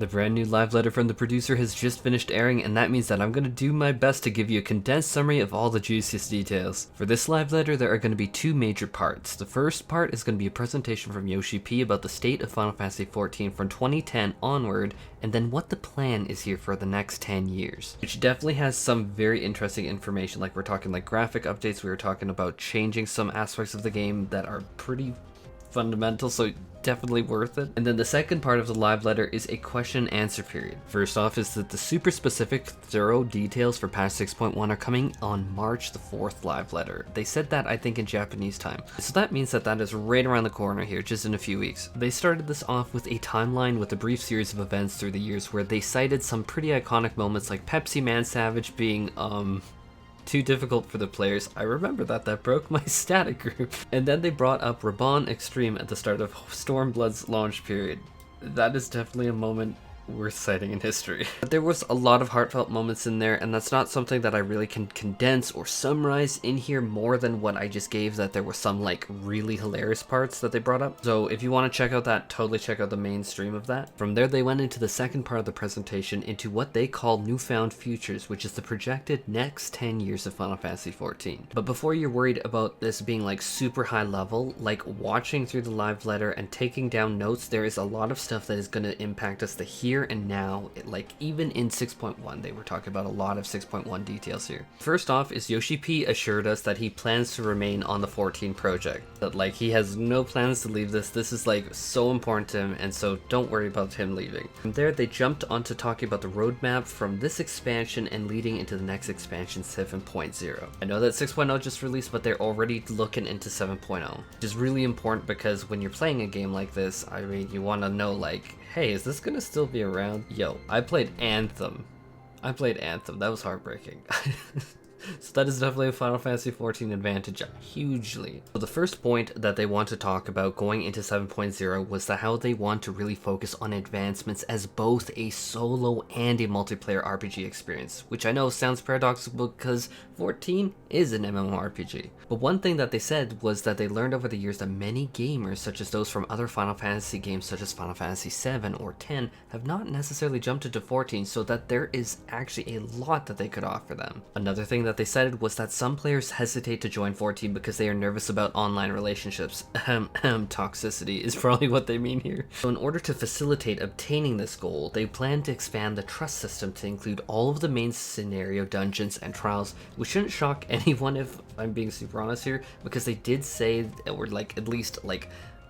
The brand new live letter from the producer has just finished airing, and that means that I'm going to do my best to give you a condensed summary of all the juiciest details. For this live letter, there are going to be two major parts. The first part is going to be a presentation from Yoshi P about the state of Final Fantasy XIV from 2010 onward, and then what the plan is here for the next 10 years. Which definitely has some very interesting information, like we're talking like graphic updates, we were talking about changing some aspects of the game that are pretty fundamental, so definitely worth it. And then the second part of the live letter is a question and answer period. First off is that the super specific, thorough details for patch 6.1 are coming on March the 4th live letter. They said that, I think, in Japanese time. So that means that that is right around the corner here, just in a few weeks. They started this off with a timeline with a brief series of events through the years where they cited some pretty iconic moments like Pepsi Man Savage being, too difficult for the players. I remember that broke my static group. And then they brought up Raban Extreme at the start of Stormblood's launch period. That is definitely a moment worth citing in history. But there was a lot of heartfelt moments in there, and that's not something that I really can condense or summarize in here more than what I just gave, that there were some like really hilarious parts that they brought up. So if you want to check out that, totally check out the mainstream of that. From there they went into the second part of the presentation into what they call Newfound Futures, which is the projected next 10 years of Final Fantasy XIV. But before you're worried about this being like super high level, like watching through the live letter and taking down notes, there is a lot of stuff that is going to impact us the here and now. Like even in 6.1 they were talking about a lot of 6.1 details here. First off is Yoshi P assured us that he plans to remain on the 14 project, that like he has no plans to leave this. This is like so important to him, and so don't worry about him leaving. From there they jumped onto talking about the roadmap from this expansion and leading into the next expansion, 7.0. I know that 6.0 just released, but they're already looking into 7.0, which is really important because when you're playing a game like this, I mean, you want to know like, hey, is this gonna still be around? Yo, I played Anthem. That was heartbreaking. So that is definitely a Final Fantasy XIV advantage, hugely. So the first point that they want to talk about going into 7.0 was that how they want to really focus on advancements as both a solo and a multiplayer RPG experience, which I know sounds paradoxical because 14 is an MMORPG. But one thing that they said was that they learned over the years that many gamers, such as those from other Final Fantasy games such as Final Fantasy VII or 10, have not necessarily jumped into 14, so that there is actually a lot that they could offer them. Another thing that they cited was that some players hesitate to join 14 because they are nervous about online relationships. Toxicity is probably what they mean here. So in order to facilitate obtaining this goal, they plan to expand the trust system to include all of the main scenario dungeons and trials, which shouldn't shock anyone if I'm being super honest here, because they did say, or like at least like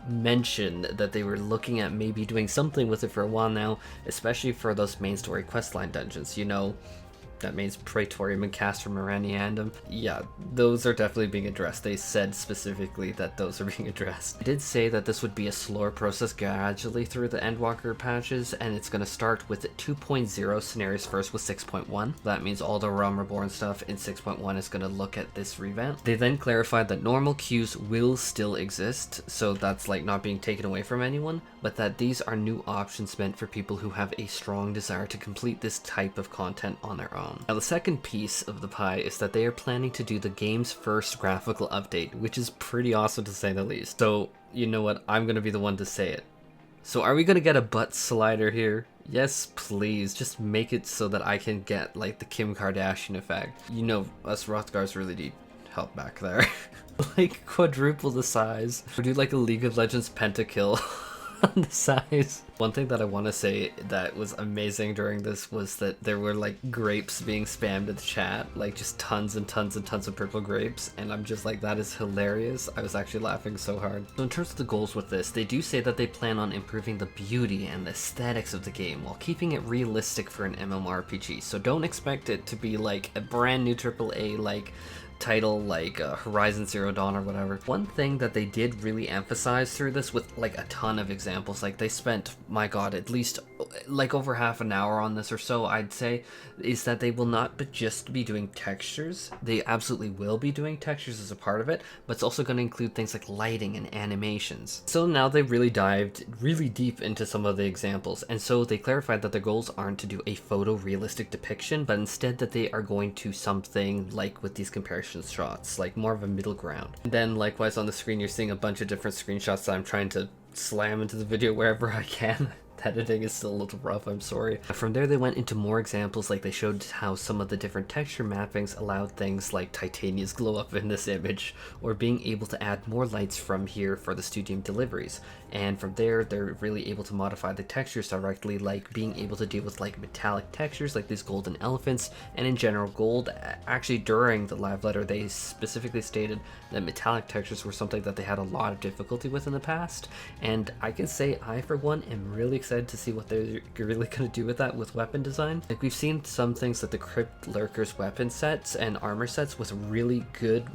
mention that they were looking at maybe doing something with it for a while now, especially for those main story questline dungeons, you know, that means Praetorium and Cast from Miraniandum. Yeah, those are definitely being addressed. They said specifically that those are being addressed. They did say that this would be a slower process gradually through the Endwalker patches, and it's going to start with 2.0 scenarios first with 6.1. That means all the Realm Reborn stuff in 6.1 is going to look at this revamp. They then clarified that normal queues will still exist, so that's like not being taken away from anyone, but that these are new options meant for people who have a strong desire to complete this type of content on their own. Now the second piece of the pie is that they are planning to do the game's first graphical update, which is pretty awesome to say the least. So you know what, I'm gonna be the one to say it. So are we gonna get a butt slider here? Yes, please. Just make it so that I can get like the Kim Kardashian effect. You know, us Rothgars really need help back there. Like quadruple the size. Or do like a League of Legends pentakill. On the size. One thing that I want to say that was amazing during this was that there were like grapes being spammed in the chat, like just tons and tons and tons of purple grapes, and I'm just like, that is hilarious. I was actually laughing so hard. So in terms of the goals with this, they do say that they plan on improving the beauty and the aesthetics of the game while keeping it realistic for an MMORPG, so don't expect it to be like a brand new AAA like title like Horizon Zero Dawn or whatever. One thing that they did really emphasize through this with like a ton of examples, like they spent, my god, at least like over half an hour on this or so, I'd say, is that they will not but just be doing textures. They absolutely will be doing textures as a part of it, but it's also going to include things like lighting and animations. So now they really dived really deep into some of the examples, and so they clarified that their goals aren't to do a photorealistic depiction, but instead that they are going to something like with these comparison shots, like more of a middle ground. And then likewise on the screen you're seeing a bunch of different screenshots that I'm trying to slam into the video wherever I can. editing is still a little rough, I'm sorry. From there they went into more examples, like they showed how some of the different texture mappings allowed things like Titania's glow up in this image, or being able to add more lights from here for the studio deliveries. And from there they're really able to modify the textures directly, like being able to deal with like metallic textures like these golden elephants, and in general gold. Actually during the live letter they specifically stated that metallic textures were something that they had a lot of difficulty with in the past, and I can say I for one am really excited to see what they're really going to do with that with weapon design. Like we've seen some things like the Crypt Lurkers weapon sets and armor sets with really good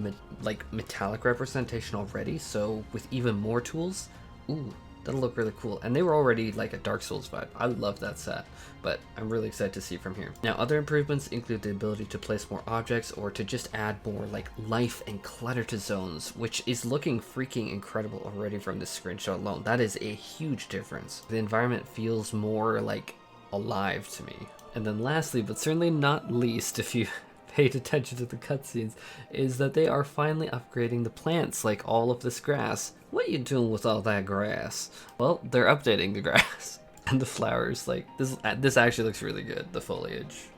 metallic representation already, so with even more tools, ooh, that'll look really cool. And they were already like a Dark Souls vibe. I love that set, but I'm really excited to see from here. Now other improvements include the ability to place more objects, or to just add more like life and clutter to zones, which is looking freaking incredible already from this screenshot alone. That is a huge difference. The environment feels more like alive to me. And then lastly, but certainly not least, if you paid attention to the cutscenes, is that they are finally upgrading the plants, like all of this grass. What are you doing with all that grass? Well, they're updating the grass and the flowers. Like this actually looks really good. The foliage.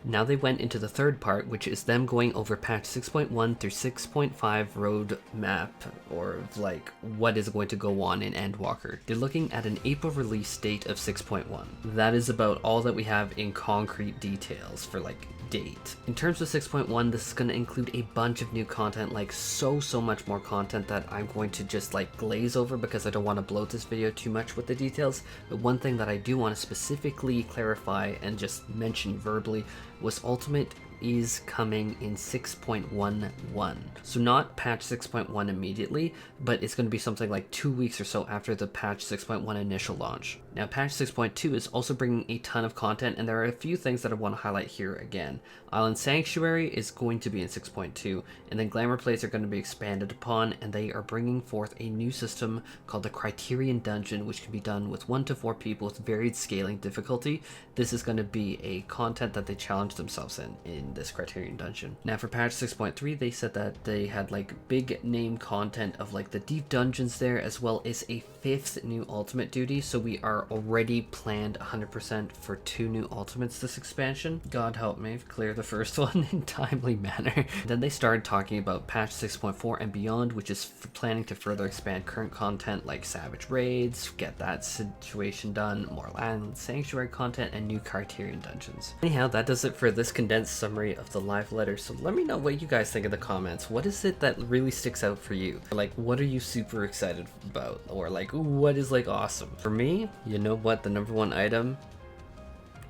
Now they went into the third part, which is them going over patch 6.1 through 6.5 road map, or like what is going to go on in Endwalker. They're looking at an April release date of 6.1. That is about all that we have in concrete details for like date. In terms of 6.1, this is going to include a bunch of new content, like so much more content that I'm going to just like glaze over because I don't want to bloat this video too much with the details. But one thing that I do want to specifically clarify and just mention verbally was Ultimate is coming in 6.11. So not patch 6.1 immediately, but it's going to be something like 2 weeks or so after the patch 6.1 initial launch. Now patch 6.2 is also bringing a ton of content, and there are a few things that I want to highlight here again. Island Sanctuary is going to be in 6.2, and then Glamour Plates are going to be expanded upon, and they are bringing forth a new system called the Criterion Dungeon, which can be done with 1 to 4 people with varied scaling difficulty. This is going to be a content that they challenge themselves in this Criterion Dungeon. Now for patch 6.3, they said that they had like big name content of like the deep dungeons there, as well as a 5th new ultimate duty, so we are already planned 100% for 2 new ultimates this expansion. God help me clear the first one in timely manner. Then they started talking about patch 6.4 and beyond, which is planning to further expand current content like Savage Raids, get that situation done, more Island Sanctuary content, and new Criterion dungeons. Anyhow, that does it for this condensed summary of the live letter, so let me know what you guys think in the comments. What is it that really sticks out for you? Like, what are you super excited about? Or like, ooh, what is like awesome? For me, you know what, the number 1 item?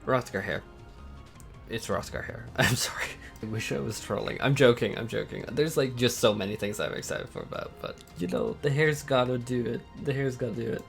Rothgar hair. It's Rothgar hair. I'm sorry. I wish I was trolling. I'm joking. There's like just so many things I'm excited for about, but you know, the hair's gotta do it.